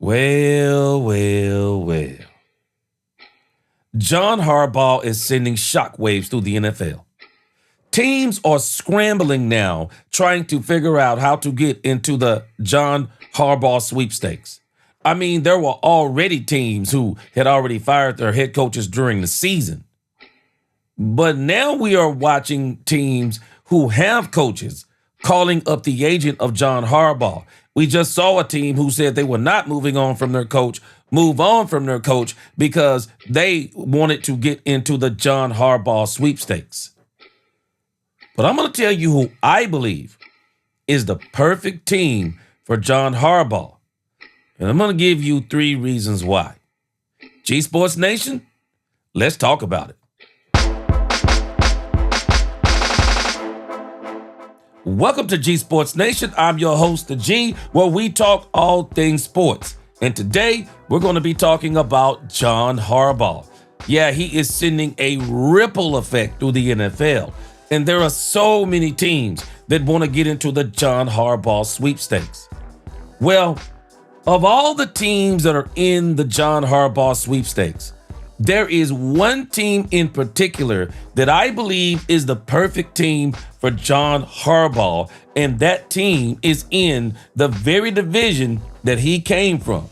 Well. John Harbaugh is sending shockwaves through the NFL. Teams are scrambling now, trying to figure out how to get into the John Harbaugh sweepstakes. I mean, there were already teams who had already fired their head coaches during the season. But now we are watching teams who have coaches calling up the agent of John Harbaugh. We just saw a team who said they were not moving on from their coach, move on from their coach because they wanted to get into the John Harbaugh sweepstakes. But I'm going to tell you who I believe is the perfect team for John Harbaugh. And I'm going to give you 3 reasons why. G Sports Nation, let's talk about it. Welcome to G Sports Nation. I'm your host, The G, where we talk all things sports. And today, we're going to be talking about John Harbaugh. Yeah, he is sending a ripple effect through the NFL. And there are so many teams that want to get into the John Harbaugh sweepstakes. Well, of all the teams that are in the John Harbaugh sweepstakes, there is one team in particular that I believe is the perfect team for John Harbaugh, and that team is in the very division that he came from.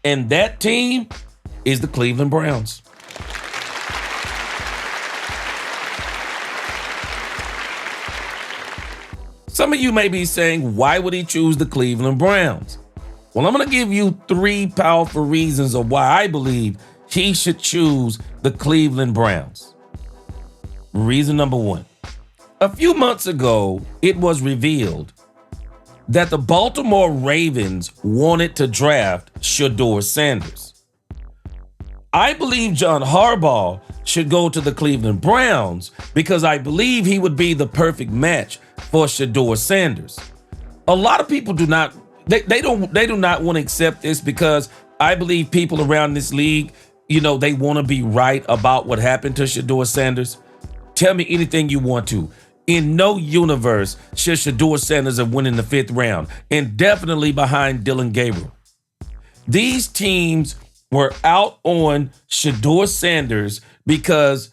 And that team is the Cleveland Browns. Some of you may be saying, why would he choose the Cleveland Browns? Well, I'm going to give you 3 powerful reasons of why I believe he should choose the Cleveland Browns. Reason number 1. A few months ago, it was revealed that the Baltimore Ravens wanted to draft Shedeur Sanders. I believe John Harbaugh should go to the Cleveland Browns because I believe he would be the perfect match for Shedeur Sanders. A lot of people do not want to accept this because I believe people around this league, they want to be right about what happened to Shedeur Sanders. Tell me anything you want to. In no universe should Shedeur Sanders have won in the 5th round, and definitely behind Dillon Gabriel. These teams were out on Shedeur Sanders because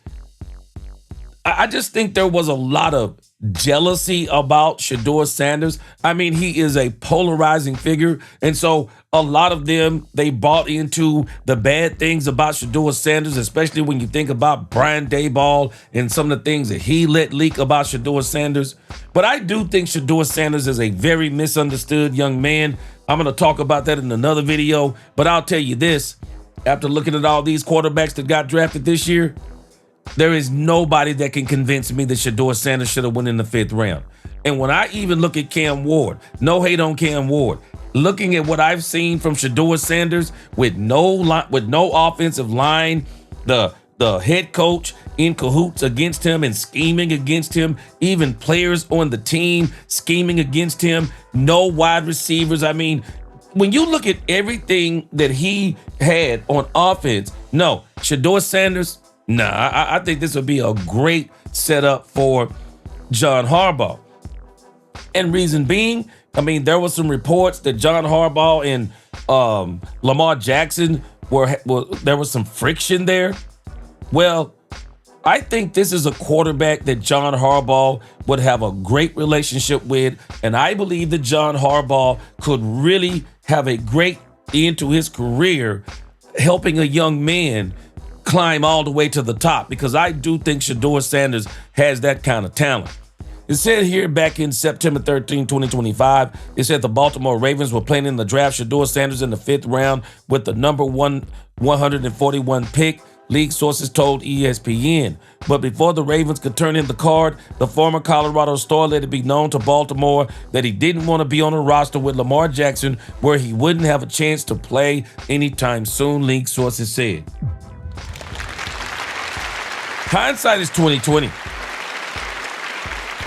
I just think there was a lot of jealousy about Shedeur Sanders. I mean, he is a polarizing figure. And so a lot of them, they bought into the bad things about Shedeur Sanders, especially when you think about Brian Daboll and some of the things that he let leak about Shedeur Sanders. But I do think Shedeur Sanders is a very misunderstood young man. I'm going to talk about that in another video. But I'll tell you this, after looking at all these quarterbacks that got drafted this year, there is nobody that can convince me that Shedeur Sanders should have won in the 5th round. And when I even look at Cam Ward, no hate on Cam Ward, looking at what I've seen from Shedeur Sanders with no offensive line, the head coach in cahoots against him and scheming against him, even players on the team scheming against him, no wide receivers. I mean, when you look at everything that he had on offense, no, Shedeur Sanders, I think this would be a great setup for John Harbaugh. And reason being, I mean, there were some reports that John Harbaugh and Lamar Jackson there was some friction there. Well, I think this is a quarterback that John Harbaugh would have a great relationship with. And I believe that John Harbaugh could really have a great end to his career helping a young man climb all the way to the top, because I do think Shedeur Sanders has that kind of talent. It said here back in September 13, 2025, it said the Baltimore Ravens were planning to draft Shedeur Sanders in the 5th round with the number 141 pick, league sources told ESPN. But before the Ravens could turn in the card, the former Colorado star let it be known to Baltimore that he didn't want to be on a roster with Lamar Jackson where he wouldn't have a chance to play anytime soon, league sources said. Hindsight is 2020.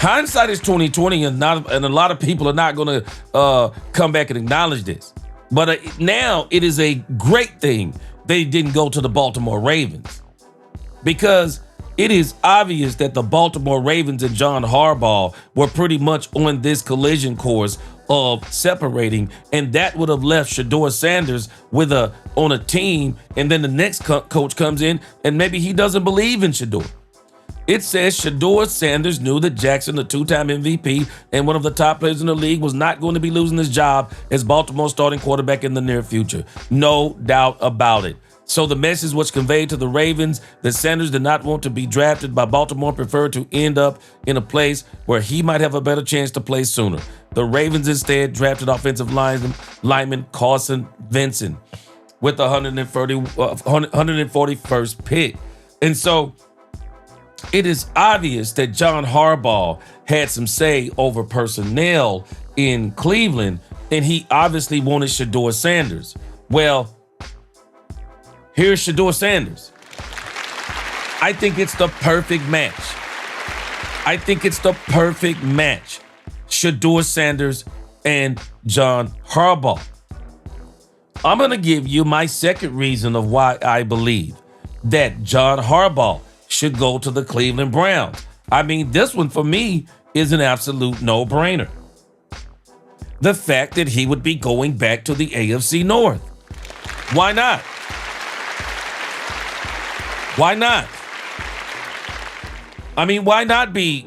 Hindsight is 2020, and a lot of people are not going to come back and acknowledge this. But now it is a great thing they didn't go to the Baltimore Ravens, because it is obvious that the Baltimore Ravens and John Harbaugh were pretty much on this collision course of separating, and that would have left Shedeur Sanders on a team, and then the next coach comes in, and maybe he doesn't believe in Shedeur. It says Shedeur Sanders knew that Jackson, the two-time MVP and one of the top players in the league, was not going to be losing his job as Baltimore's starting quarterback in the near future. No doubt about it. So the message was conveyed to the Ravens that Sanders did not want to be drafted by Baltimore, preferred to end up in a place where he might have a better chance to play sooner. The Ravens instead drafted offensive lineman Carson Vincent with the 141st pick. And so it is obvious that John Harbaugh had some say over personnel in Cleveland, and he obviously wanted Shedeur Sanders. Well, here's Shedeur Sanders. I think it's the perfect match. Shedeur Sanders and John Harbaugh. I'm going to give you my second reason of why I believe that John Harbaugh should go to the Cleveland Browns. I mean, this one for me is an absolute no-brainer. The fact that he would be going back to the AFC North. Why not? Why not? I mean, why not be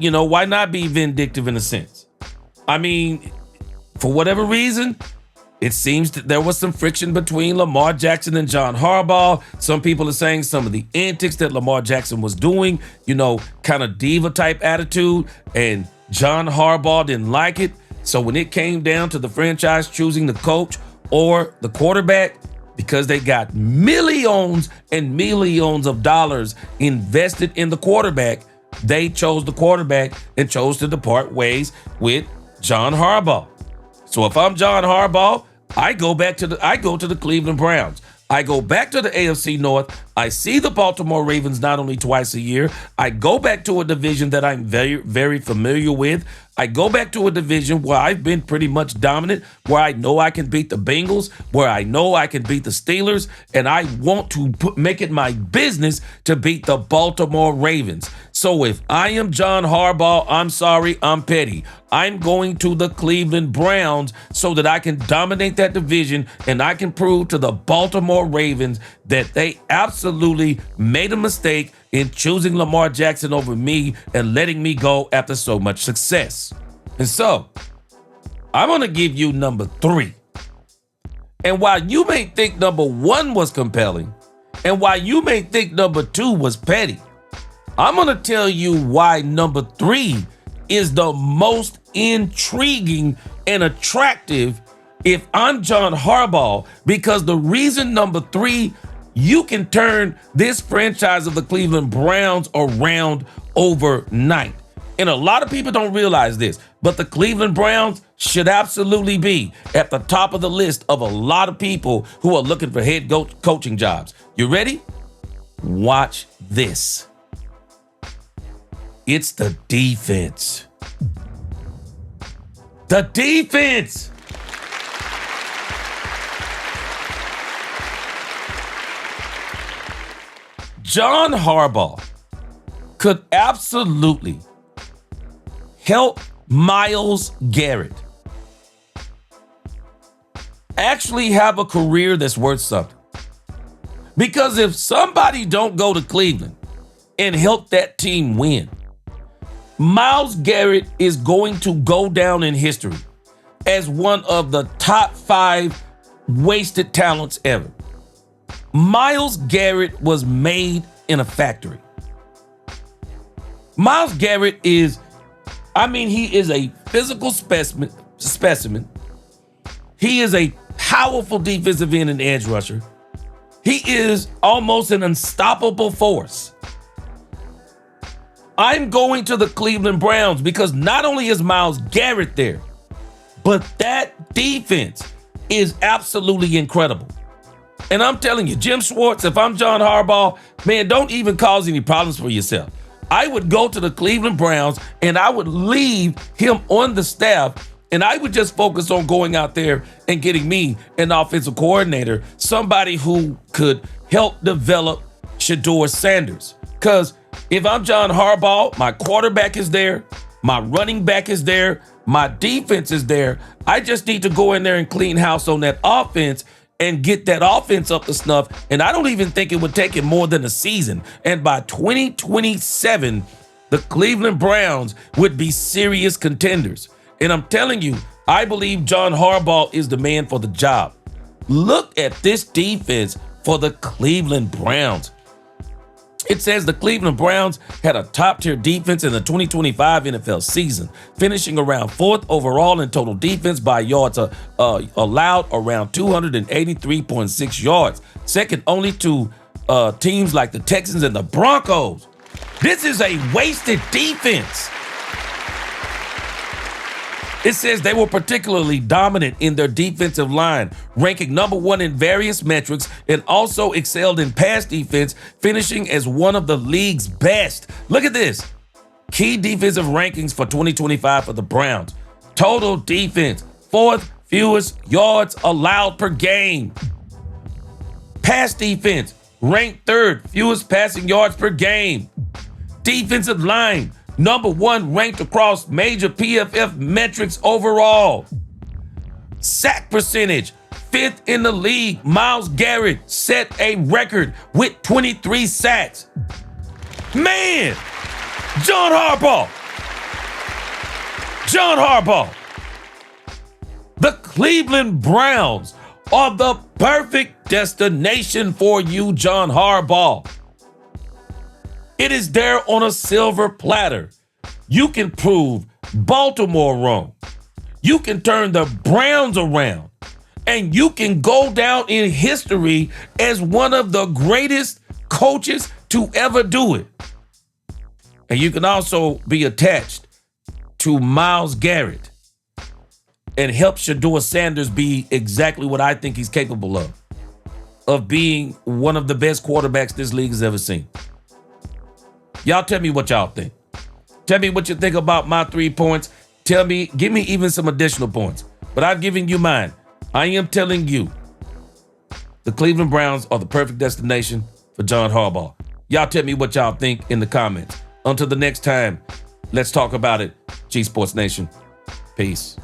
vindictive in a sense? I mean, for whatever reason, it seems that there was some friction between Lamar Jackson and John Harbaugh. Some people are saying some of the antics that Lamar Jackson was doing, kind of diva type attitude, and John Harbaugh didn't like it. So when it came down to the franchise choosing the coach or the quarterback, because they got millions and millions of dollars invested in the quarterback, they chose the quarterback and chose to depart ways with John Harbaugh. So if I'm John Harbaugh, I go to the Cleveland Browns. I go back to the AFC North. I see the Baltimore Ravens not only twice a year. I go back to a division that I'm very, very familiar with. I go back to a division where I've been pretty much dominant, where I know I can beat the Bengals, where I know I can beat the Steelers, and I want to make it my business to beat the Baltimore Ravens. So if I am John Harbaugh, I'm sorry, I'm petty. I'm going to the Cleveland Browns so that I can dominate that division and I can prove to the Baltimore Ravens that they absolutely made a mistake in choosing Lamar Jackson over me and letting me go after so much success. And so, I'm going to give you number 3. And while you may think number 1 was compelling, and while you may think number 2 was petty, I'm going to tell you why number 3 is the most intriguing and attractive if I'm John Harbaugh, because the reason number 3, you can turn this franchise of the Cleveland Browns around overnight. And a lot of people don't realize this, but the Cleveland Browns should absolutely be at the top of the list of a lot of people who are looking for head coaching jobs. You ready? Watch this. It's the defense. The defense. John Harbaugh could absolutely help Myles Garrett actually have a career that's worth something. Because if somebody don't go to Cleveland and help that team win, Myles Garrett is going to go down in history as one of the top 5 wasted talents ever. Myles Garrett was made in a factory. Myles Garrett he is a physical specimen. He is a powerful defensive end and edge rusher. He is almost an unstoppable force. I'm going to the Cleveland Browns because not only is Myles Garrett there, but that defense is absolutely incredible. And I'm telling you, Jim Schwartz, if I'm John Harbaugh, man, don't even cause any problems for yourself. I would go to the Cleveland Browns and I would leave him on the staff, and I would just focus on going out there and getting me an offensive coordinator, somebody who could help develop Shedeur Sanders. Because if I'm John Harbaugh, my quarterback is there, my running back is there, My defense is there. I just need to go in there and clean house on that offense and get that offense up to snuff. And I don't even think it would take it more than a season. And by 2027, the Cleveland Browns would be serious contenders. And I'm telling you, I believe John Harbaugh is the man for the job. Look at this defense for the Cleveland Browns. It says the Cleveland Browns had a top-tier defense in the 2025 NFL season, finishing around 4th overall in total defense by yards allowed, around 283.6 yards, second only to teams like the Texans and the Broncos. This is a wasted defense. It says they were particularly dominant in their defensive line, ranking number 1 in various metrics, and also excelled in pass defense, finishing as one of the league's best. Look at this. Key defensive rankings for 2025 for the Browns. Total defense, 4th fewest yards allowed per game. Pass defense, ranked 3rd fewest passing yards per game. Defensive line, number 1 ranked across major PFF metrics overall. Sack percentage, 5th in the league. Myles Garrett set a record with 23 sacks. Man, John Harbaugh. The Cleveland Browns are the perfect destination for you, John Harbaugh. It is there on a silver platter. You can prove Baltimore wrong. You can turn the Browns around. And you can go down in history as one of the greatest coaches to ever do it. And you can also be attached to Myles Garrett and help Shedeur Sanders be exactly what I think he's capable of being one of the best quarterbacks this league has ever seen. Y'all tell me what y'all think. Tell me what you think about my 3 points. Give me even some additional points. But I've given you mine. I am telling you, the Cleveland Browns are the perfect destination for John Harbaugh. Y'all tell me what y'all think in the comments. Until the next time, let's talk about it. G Sports Nation. Peace.